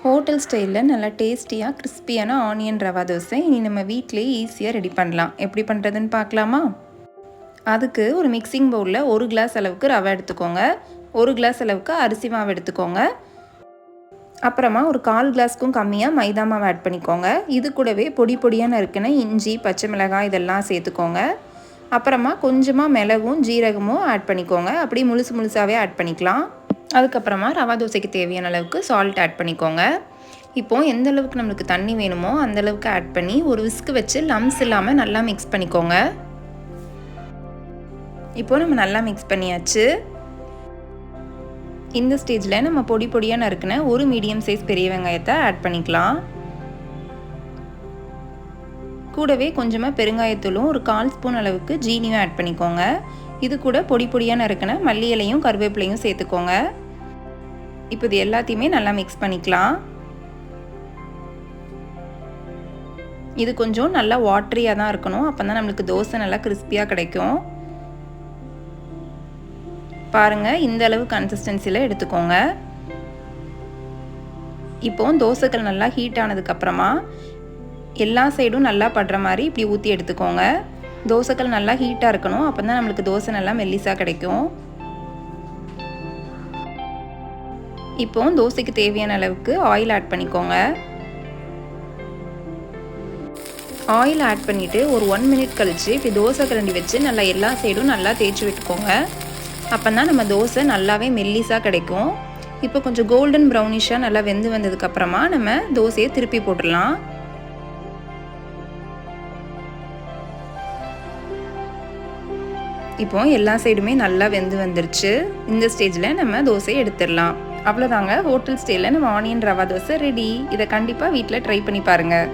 Hotel ஸ்டைலில் நல்லா டேஸ்டியாக கிறிஸ்பியான ஆனியன் ரவா தோசை இனி நம்ம வீட்டிலேயே ஈஸியாக ரெடி பண்ணலாம். எப்படி பண்ணுறதுன்னு பார்க்கலாமா? அதுக்கு ஒரு மிக்சிங் பவுலில் 1 கிளாஸ் அளவுக்கு ரவை எடுத்துக்கோங்க. 1 கிளாஸ் அளவுக்கு அரிசி மாவு எடுத்துக்கோங்க. அப்புறமா ஒரு 1/4 கிளாஸ்க்கும் கம்மியாக மைதா மாவு ஆட் பண்ணிக்கோங்க. இது கூடவே பொடி பொடியாக நறுக்கின இஞ்சி, பச்சை மிளகாய் இதெல்லாம் சேர்த்துக்கோங்க. அப்புறமா கொஞ்சமாக மிளகும் ஜீரகமும் ஆட் பண்ணிக்கோங்க. அப்படி முழுசாகவே ஆட் பண்ணிக்கலாம். அதுக்கப்புறமா ரவா தோசைக்கு தேவையான அளவுக்கு சால்ட் ஆட் பண்ணிக்கோங்க. இப்போது எந்த அளவுக்கு நம்மளுக்கு தண்ணி வேணுமோ அந்தளவுக்கு ஆட் பண்ணி ஒரு விஸ்க் வச்சு லம்ஸ் இல்லாமல் நல்லா மிக்ஸ் பண்ணிக்கோங்க. இப்போது நம்ம நல்லா மிக்ஸ் பண்ணியாச்சு. இந்த ஸ்டேஜில் நம்ம பொடி பொடியாக நறுக்கின ஒரு மீடியம் சைஸ் பெரிய வெங்காயத்தை ஆட் பண்ணிக்கலாம். கூடவே கொஞ்சமாக பெருங்காயத்தூளும் ஒரு 1/4 ஸ்பூன் அளவுக்கு ஜீனியும் ஆட் பண்ணிக்கோங்க. இது கூட பொடி பொடியாக நறுக்கின மல்லி இலையும் கருவேப்பிலையும் சேர்த்துக்கோங்க. இப்போ இது எல்லாத்தையுமே நல்லா மிக்ஸ் பண்ணிக்கலாம். இது கொஞ்சம் நல்லா வாட்டரியாக தான் இருக்கணும். அப்போ தான் நம்மளுக்கு தோசை நல்லா கிறிஸ்பியாக கிடைக்கும். பாருங்கள், இந்த அளவு கன்சிஸ்டன்சியில் எடுத்துக்கோங்க. இப்போ தோசைகள் நல்லா ஹீட் ஆனதுக்கப்புறமா எல்லா சைடும் நல்லா படுற மாதிரி இப்படி ஊற்றி எடுத்துக்கோங்க. தோசைகள் நல்லா ஹீட்டாக இருக்கணும். அப்போ தான் நம்மளுக்கு தோசை நல்லா மெல்லிஸாக கிடைக்கும். இப்போ தோசைக்கு தேவையான அளவுக்கு ஆயில் ஆட் பண்ணிக்கோங்க. ஆயில் ஆட் பண்ணிவிட்டு ஒரு 1 மினிட் கழித்து இப்படி தோசை கரண்டி வச்சு நல்லா எல்லா சைடும் நல்லா தேய்ச்சி விட்டுக்கோங்க. அப்போ தான் நம்ம தோசை நல்லாவே மெல்லிஸாக கிடைக்கும். இப்போ கொஞ்சம் கோல்டன் ப்ரௌனிஷாக நல்லா வெந்து வந்ததுக்கப்புறமா நம்ம தோசையை திருப்பி போட்டுடலாம். இப்போ எல்லா சைடுமே நல்லா வெந்து வந்துருச்சு. இந்த ஸ்டேஜில் நம்ம தோசையை எடுத்துடலாம். அவ்வளோதாங்க, ஹோட்டல் ஸ்டைலில் நம்ம ஆனியன் ரவா தோசை ரெடி. இதை கண்டிப்பாக வீட்டில் ட்ரை பண்ணி பாருங்கள்.